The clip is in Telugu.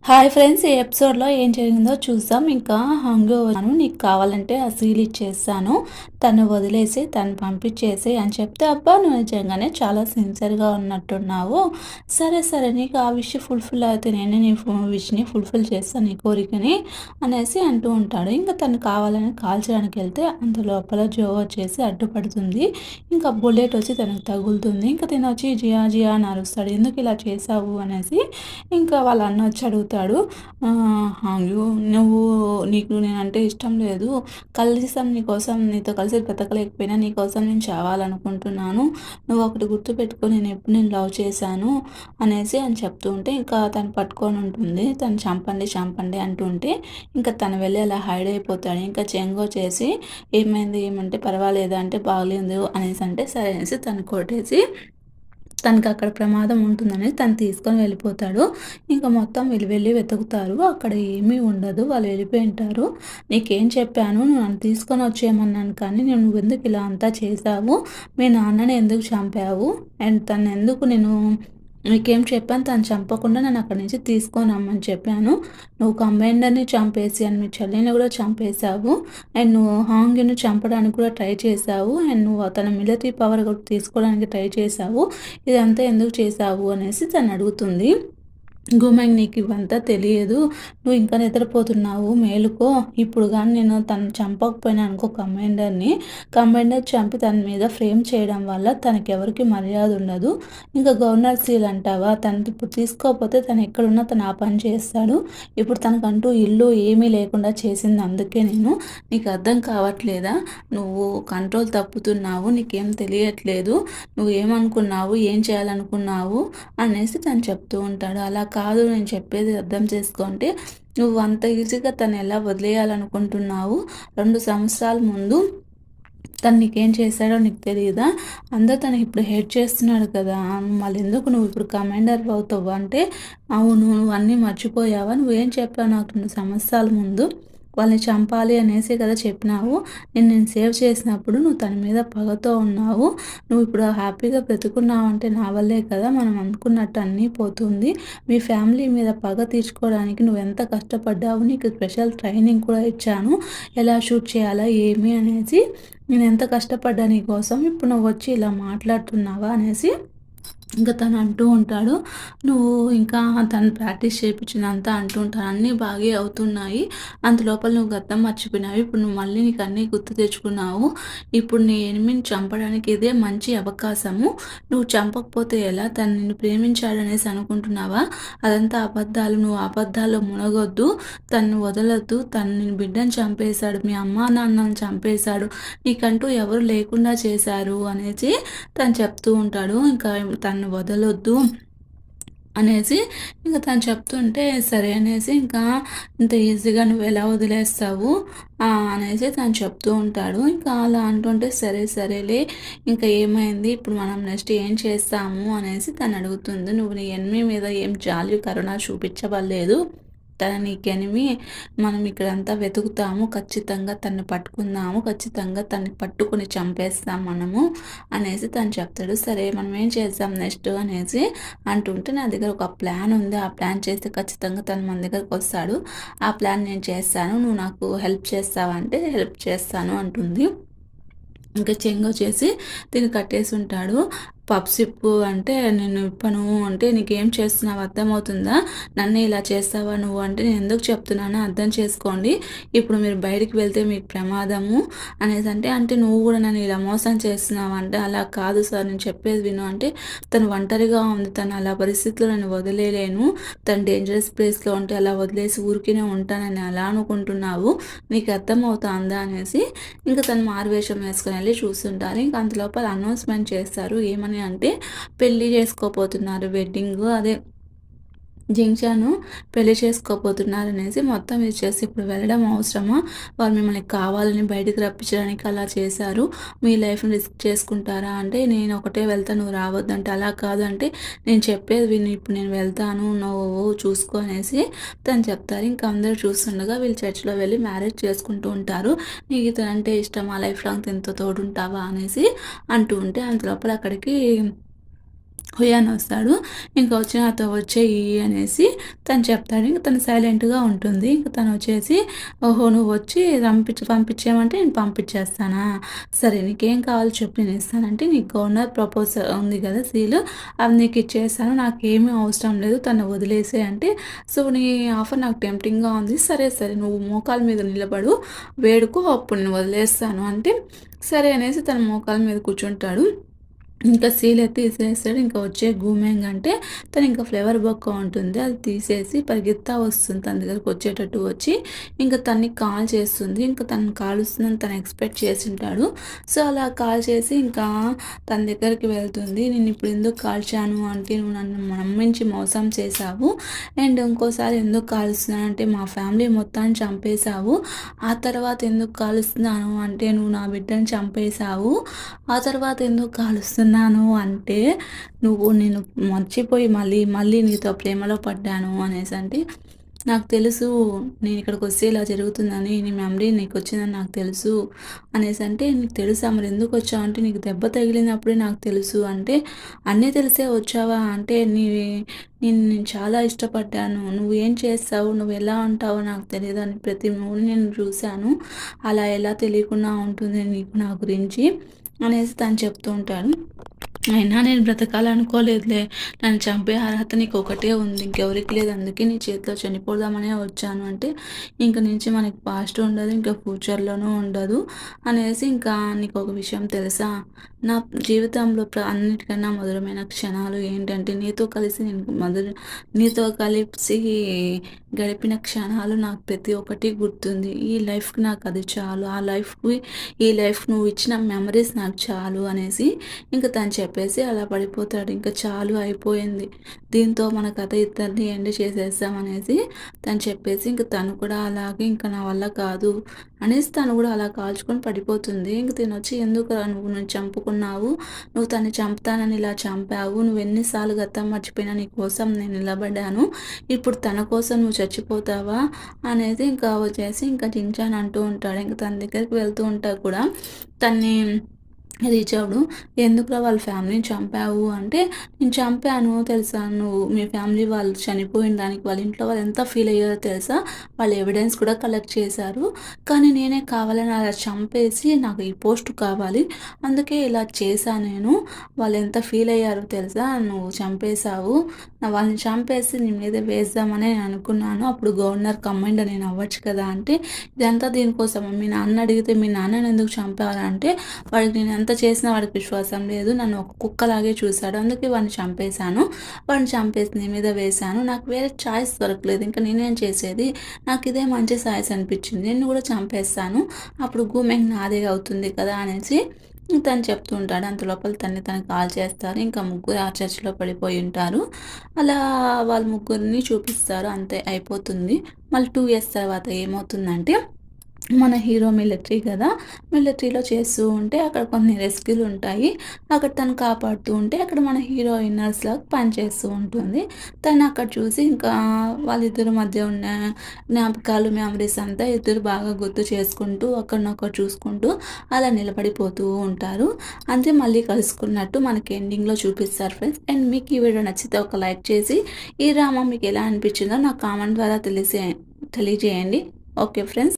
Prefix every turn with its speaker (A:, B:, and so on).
A: Hi friends! ఈ ఎపిసోడ్‌లో ఏం జరిగిందో చూద్దాం. ఇంకా హంగు నీకు కావాలంటే ఆ సీల్ ఇచ్చేస్తాను. తను వదిలేసి, తను పంపించేసేయి అని చెప్తే, అబ్బా! నువ్వు నిజంగానే చాలా సిన్సియర్‌గా ఉన్నట్టున్నావు. సరే, సరే నీకు ఆ విష్ ఫుల్‌ఫిల్ అయితే నేనే నీ విష్‌ని ఫుల్‌ఫిల్ చేస్తాను నీ కోరికని అనేసి అంటూ ఉంటాడు. ఇంకా తను కావాలని కాల్చడానికి వెళ్తే అంత లోపల జో వచ్చేసి అడ్డుపడుతుంది. ఇంకా బుల్లెట్ వచ్చి తనకు తగులుతుంది. ఇంకా తిను వచ్చి జియా జియా అని అరుస్తాడు. ఎందుకు ఇలా చేశావు అనేసి. ఇంకా వాళ్ళ అన్న వచ్చి అడుగుతాడు. "అయ్యో! నీకు నేనంటే ఇష్టం లేదు. కనీసం నీతో కలిసి బ్రతకలేకపోయినా నీకోసం నేను చావాలనుకుంటున్నాను. నువ్వు ఒకటి గుర్తుపెట్టుకో, నేను లవ్ చేశాను" అనేసి చెప్తూ ఉంటే, ఇంకా తను పట్టుకొని ఉంటుంది. తను చంపండి, చంపండి అంటుంటే, ఇంకా తను వెళ్ళి అలా హైడ్ అయిపోతాడు. ఇంకా చెంగో చేసి ఏమైంది ఏమంటే పర్వాలేదా అంటే బాగలేదు అనేసి అంటే, సరే అనేసి తను కొట్టేసి తనకక్కడ ప్రమాదం ఉంటుందనేసి తను తీసుకొని వెళ్ళిపోతాడు. ఇంక మొత్తం వెళ్లి వెతుకుతారు. అక్కడ ఏమీ ఉండదు. వాళ్ళు వెళ్ళిపోయుంటారు. "నీకేం చెప్పాను? నువ్వు నన్ను తీసుకొని వచ్చేయమన్నాను కానీ నువ్వెందుకు ఇలా అంతా చేశావు? మీ నాన్నని ఎందుకు చంపావు? అండ్ తనెందుకు నీకేం చెప్పాను, తను చంపకుండా నన్ను అక్కడి నుంచి తీసుకొని రమ్మని చెప్పాను. నువ్వు కంబైండర్‌ని చంపేసి అండ్ మీ చెల్లిని కూడా చంపేశావు. అండ్ నువ్వు హాంగ్‌ని చంపడానికి కూడా ట్రై చేశావు. అండ్ నువ్వు తన మిలిటరీ పవర్ కూడా తీసుకోవడానికి ట్రై చేశావు. ఇదంతా ఎందుకు చేశావు" అనేసి తను అడుగుతుంది. "గుమెంగ్, నీకు ఇవంతా తెలియదు. నువ్వు ఇంకా నిద్రపోతున్నావు. మేలుకో. ఇప్పుడు గాని నేను తను చంపకపోయినా అనుకో కంబైండర్ చంపి తన మీద ఫ్రేమ్ చేయడం వల్ల తనకెవరికి మర్యాద ఉండదు. ఇంకా గవర్నర్ సీల్ అంటావా? తను ఇప్పుడు తీసుకోకపోతే తను ఎక్కడున్నా తను ఆ పని చేస్తాడు. ఇప్పుడు తనకంటూ ఇల్లు ఏమీ లేకుండా చేసింది అందుకే నేను. నీకు అర్థం కావట్లేదా? నువ్వు కంట్రోల్ తప్పుతున్నావు. నీకేం తెలియట్లేదు. నువ్వు ఏమనుకున్నావు? ఏం చేయాలనుకున్నావు" అనేసి తను చెప్తూ ఉంటాడు. "అలా కాదు, నేను చెప్పేది అర్థం చేసుకోండి. నువ్వు అంత ఈజీగా తను ఎలా వదిలేయాలనుకుంటున్నావు? 2 సంవత్సరాల ముందు తను నీకేం చేశాడో నీకు తెలీదా? అందరూ తనకి ఇప్పుడు హేట్ చేస్తున్నాడు కదా! మళ్ళెందుకు నువ్వు ఇప్పుడు కమాండర్ అవుతావు అంటే, అవును, నువ్వు అన్నీ మర్చిపోయావా? నువ్వేం చెప్పావు నాకు 2 సంవత్సరాల ముందు? వాళ్ళని చంపాలి అనేసే కదా చెప్పినావు. నేను సేవ్ చేసినప్పుడు నువ్వు తన మీద పగతో ఉన్నావు. నువ్వు ఇప్పుడు హ్యాపీగా బ్రతుకున్నావంటే నా వల్లే కదా! మనం అనుకున్నట్టు అన్నీ పోతుంది. మీ ఫ్యామిలీ మీద పగ తీర్చుకోవడానికి నువ్వెంత కష్టపడ్డావు. నీకు స్పెషల్ ట్రైనింగ్ కూడా ఇచ్చాను. ఎలా షూట్ చేయాలా ఏమి అనేసి. నేనెంత కష్టపడ్డా నీ కోసం. ఇప్పుడు నువ్వొచ్చి ఇలా మాట్లాడుతున్నావా అనేసి ఇంకా తను అంటూ ఉంటాడు. "నువ్వు ఇంకా తను ప్రాక్టీస్ చేపించిందంతా అంటూ ఉంటాను. అన్నీ బాగే అవుతున్నాయి. అంతలోపల నువ్వు గతం మర్చిపోయినావు. ఇప్పుడు నువ్వు మళ్ళీ నీకు అన్నీ గుర్తు తెచ్చుకున్నావు. ఇప్పుడు నీ ఎనిమిని చంపడానికి ఇదే మంచి అవకాశము. నువ్వు చంపకపోతే ఎలా? తను నిన్ను ప్రేమించాడనేసి అనుకుంటున్నావా? అదంతా అబద్ధాలు. నువ్వు అబద్ధాల్లో మునగొద్దు. తనను వదలొద్దు. తను నిన్ను బిడ్డని చంపేశాడు. మీ అమ్మా నాన్నని చంపేశాడు. నీకంటూ ఎవరు లేకుండా చేశారు" అనేసి తను చెప్తూ ఉంటాడు. ఇంకా తను వదలొద్దు అనేసి ఇంక తను చెప్తుంటే, సరే అనేసి ఇంకా ఇంత ఈజీగా నువ్వెలా వదిలేస్తావు అనేసి తను చెప్తూ ఉంటాడు. ఇంకా అలా అంటుంటే, సరే సరేలే, ఇంకా ఏమైంది, ఇప్పుడు మనం నెక్స్ట్ ఏం చేస్తాము అనేసి తను అడుగుతుంది. "నువ్వు నీ ఎనిమీ మీద ఏం జాలి కరుణ చూపించవలేదు. తను నీకెనిమి. మనం ఇక్కడంతా వెతుకుతాము. ఖచ్చితంగా తన్ని పట్టుకుందాము. ఖచ్చితంగా తన్ని పట్టుకొని చంపేస్తాం మనము" అనేసి తను చెప్తాడు. సరే మనం ఏం చేద్దాం నెక్స్ట్ అనేసి అంటుంటే, నా దగ్గర ఒక ప్లాన్ ఉంది. ఆ ప్లాన్ చేస్తే ఖచ్చితంగా తను మన దగ్గరకు వస్తాడు. ఆ ప్లాన్ నేను చేస్తాను. నువ్వు నాకు హెల్ప్ చేస్తావా అంటే, హెల్ప్ చేస్తాను అంటుంది. ఇంకా చెంగొచ్చేసి తిని కట్టేసుంటాడు. "పప్పు అంటే నేను ఇప్పను అంటే నీకేం చేస్తున్నావో అర్థమవుతుందా? నన్నే ఇలా చేస్తావా నువ్వు అంటే నేను ఎందుకు చెప్తున్నానో అర్థం చేసుకోండి. ఇప్పుడు మీరు బయటికి వెళ్తే మీకు ప్రమాదము" అనేసి అంటే "నువ్వు కూడా నన్ను ఇలా మోసం చేస్తున్నావా" అంటే, "అలా కాదు సార్, నేను చెప్పేది విను" అంటే, "తను ఒంటరిగా ఉంది. తను అలా పరిస్థితిలో నేను వదిలేయలేను. తను డేంజరస్ ప్లేస్‌లో ఉంటే అలా వదిలేసి ఊరికేనే ఉంటానని ఎలా అనుకుంటున్నావు? నీకు అర్థమవుతాందా" అనేసి ఇంకా తను మారువేషం వేసుకొని వెళ్ళి చూస్తుంటారు. ఇంక అంతలోపల అనౌన్స్‌మెంట్ చేస్తారు. ఏమని అంటే, పెళ్లి చేసుకోబోతున్నారు. వెడ్డింగు అదే జంక్షను పెళ్లి చేసుకోబోతున్నారనేసి మొత్తం ఇచ్చేసి, ఇప్పుడు వెళ్ళడం అవసరమా? వాళ్ళు మిమ్మల్ని కావాలని బయటికి రప్పించడానికి అలా చేశారు. మీ లైఫ్‌ని రిస్క్ చేసుకుంటారా అంటే, నేను ఒకటే వెళ్తా, నువ్వు రావద్దంటే, అలా కాదు అంటే, నేను చెప్పేది విను, ఇప్పుడు నేను వెళ్తాను, నువ్వు చూసుకో అనేసి తను చెప్తారు. ఇంక అందరూ చూస్తుండగా వీళ్ళు చర్చ్‌లో వెళ్ళి మ్యారేజ్ చేసుకుంటూ ఉంటారు. "నీకు ఇతనంటే ఇష్టమా? లైఫ్ లాంగ్ తనతో తోడుంటావా?" అనేసి అంటూ ఉంటే, అంతలోపల అక్కడికి హుయాన్ వస్తాడు. ఇంక వచ్చి నాతో వచ్చేయి అనేసి తను చెప్తాడు. ఇంక తను సైలెంట్‌గా ఉంటుంది. ఇంక తను వచ్చేసి, "ఓహో! నువ్వొచ్చి పంపించేయమంటే నేను పంపించేస్తానా? సరే నీకేం కావాలో చెప్పు నేనిస్తానంటే, నీకు గవర్నర్ ప్రపోజల్ ఉంది కదా! సీలు అది నీకిచ్చేసాను. నాకేమీ అవసరం లేదు. తన్ని వదిలేసేయి" అంటే, సో, నీ ఆఫర్ నాకు టెంప్టింగ్‌గా ఉంది. సరే, సరే నువ్వు మోకాళ్ళ మీద నిలబడు, వేడుకో అప్పుడు నేను వదిలేస్తాను అంటే, సరే అనేసి తను మోకాళ్ళ మీద కూర్చుంటాడు. ఇంకా సీలయితే తీసేసాడు. ఇంకా వచ్చే గూమెంగ్ అంటే తనింక ఫ్లవర్ బొక్క ఉంటుంది. అది తీసేసి పరిగెత్తా వస్తుంది. తన దగ్గరికి వచ్చేటట్టు వచ్చి ఇంక తన్ని కాల్ చేస్తుంది. ఇంక తనని కాలుస్తుందని తను ఎక్స్‌పెక్ట్ చేసుంటాడు. సో, అలా కాల్ చేసి ఇంకా తన దగ్గరికి వెళ్తుంది. "నేనిప్పుడు ఎందుకు కాల్చాను అంటే నువ్వు నన్ను నమ్మించి మోసం చేశావు. అండ్ ఇంకోసారి ఎందుకు కాలుస్తున్నానంటే మా ఫ్యామిలీ మొత్తాన్ని చంపేశావు. ఆ తర్వాత ఎందుకు కాలుస్తున్నాను అంటే నువ్వు నా బిడ్డని చంపేశావు. ఆ తర్వాత ఎందుకు కాలుస్తున్నాను అంటే, నేను మర్చిపోయి మళ్ళీ నీతో ప్రేమలో పడ్డాను అనేసంటే, నాకు తెలుసు నేనిక్కడికొస్తే ఇలా జరుగుతుందని, నీ మెమరీ నీకొచ్చిందని నాకు తెలుసు అనేసంటే, నీకు తెలుసా మరెందుకొచ్చావు అంటే, నీకు దెబ్బ తగిలినప్పుడే నాకు తెలుసు అంటే, అన్నీ తెలిసే వచ్చావా అంటే, నేను చాలా ఇష్టపడ్డాను. నువ్వేం చేస్తావు, నువ్వెలా ఉంటావో నాకు తెలీదని ప్రతి మూవీ నేను చూశాను. అలా ఎలా తెలియకుండా ఉంటుంది నీకు నా గురించి అనేసి తను చెప్తూ ఉంటాడు. అయినా నేను బ్రతకాలనుకోలేదులే. నన్ను చంపే అర్హత నీకొకటే ఉంది. ఇంకెవరికి లేదు. అందుకే నీ చేతిలో చనిపోదామనే వచ్చాను అంటే, ఇంక నుంచి మనకి పాస్ట్ ఉండదు. ఇంకా ఫ్యూచర్‌లోనూ ఉండదు అనేసి, ఇంకా నీకొక విషయం తెలుసా? నా జీవితంలో అన్నిటికన్నా మధురమైన క్షణాలు ఏంటంటే, నీతో కలిసి గడిపిన క్షణాలు నాకు ప్రతి ఒక్కటి గుర్తుంది. ఈ లైఫ్‌కి నాకది చాలు. ఈ లైఫ్ నువ్వు ఇచ్చిన మెమరీస్ నాకు చాలు అనేసి ఇంక తను చెప్పేసి అలా పడిపోతాడు. ఇంక చాలు అయిపోయింది. దీంతో మన కథ ఇద్దరిని ఎండ్ చేసేద్దాం అనేసి తను చెప్పేసి ఇంక తను కూడా అలాగే ఇంక నా వల్ల కాదు అనేసి తను కూడా అలా కాల్చుకొని పడిపోతుంది. ఇంక తినొచ్చి ఎందుకురా నువ్వు నన్ను చంపుకున్నావు? నువ్వు తన్ని చంపుతానని ఇలా చంపావు. నువ్వు ఎన్నిసార్లు గతం మర్చిపోయినా నీ కోసం నేను నిలబడ్డాను. ఇప్పుడు తన కోసం నువ్వు చచ్చిపోతావా? అనేది ఇంకా వచ్చేసి ఇంకా జించాన్ అంటూ ఉంటాడు. ఇంక తన దగ్గరికి వెళ్తూ ఉంటా కూడా తన్ని రీచ్ అవ్వడు. "ఎందుకురా వాళ్ళ ఫ్యామిలీని చంపావు" అంటే, "నేను చంపాను తెలుసా? మీ ఫ్యామిలీ వాళ్ళు చనిపోయిన దానికి వాళ్ళ ఇంట్లో వాళ్ళు ఎంత ఫీల్ అయ్యారో తెలుసా? వాళ్ళు ఎవిడెన్స్ కూడా కలెక్ట్ చేశారు. కానీ నేనే కావాలని అలా చంపేసి నాకు ఈ పోస్ట్ కావాలి. అందుకే ఇలా చేశా నేను. వాళ్ళు ఎంత ఫీల్ అయ్యారో తెలుసా? నువ్వు చంపేశావు. వాళ్ళని చంపేసి నీ మీద వేద్దామని నేను అనుకున్నాను. అప్పుడు గవర్నర్ కమాండర్ నేను అవ్వచ్చు కదా" అంటే, "ఇదంతా దీనికోసమా? మీ నాన్న అడిగితే మీ నాన్నని ఎందుకు చంపారు" అంటే, "వాడికి నేను ఎంత చేసినా వాడికి విశ్వాసం లేదు. నన్ను ఒక కుక్కలాగే చూశాడు. అందుకే వాడిని చంపేశాను. వాడిని చంపేసి నీ మీద వేశాను. నాకు వేరే చాయిస్ దొరకలేదు. ఇంక నేనేం చేసేది? నాకు ఇదే మంచి చాయిస్ అనిపించింది. నిన్ను కూడా చంపేస్తాను. అప్పుడు గూమెంగ్ నాదే అవుతుంది కదా" అనేసి తను చెప్తూ ఉంటాడు. అంతలోపల తను కాల్ చేస్తారు. ఇంకా ముగ్గురు ఆ చర్చ్‌లో పడిపోయి ఉంటారు. అలా వాళ్ళ ముగ్గురిని చూపిస్తారు. అంతే అయిపోతుంది. మళ్ళీ 2 ఇయర్స్ తర్వాత ఏమవుతుందంటే మన హీరో మిలిటరీ కదా! మిలిటరీలో చేస్తూ ఉంటే అక్కడ కొన్ని రెస్క్యూలు ఉంటాయి. అక్కడ తను కాపాడుతూ ఉంటే అక్కడ మన హీరోయిన్ నర్స్‌లాగా పనిచేస్తూ ఉంటుంది. తను అక్కడ చూసి ఇంకా వాళ్ళిద్దరి మధ్య ఉన్న జ్ఞాపకాలు, మెమరీస్ అంతా ఇద్దరు బాగా గుర్తు చేసుకుంటూ ఒకరినొకరు చూసుకుంటూ అలా నిలబడిపోతూ ఉంటారు. అంతే మళ్ళీ కలుసుకున్నట్టు మనకి ఎండింగ్‌లో చూపిస్తారు ఫ్రెండ్స్. అండ్ మీకు ఈ వీడియో నచ్చితే ఒక లైక్ చేసి ఈ డ్రామా మీకు ఎలా అనిపించిందో నాకు కామెంట్ ద్వారా తెలియజేయండి. Okay friends.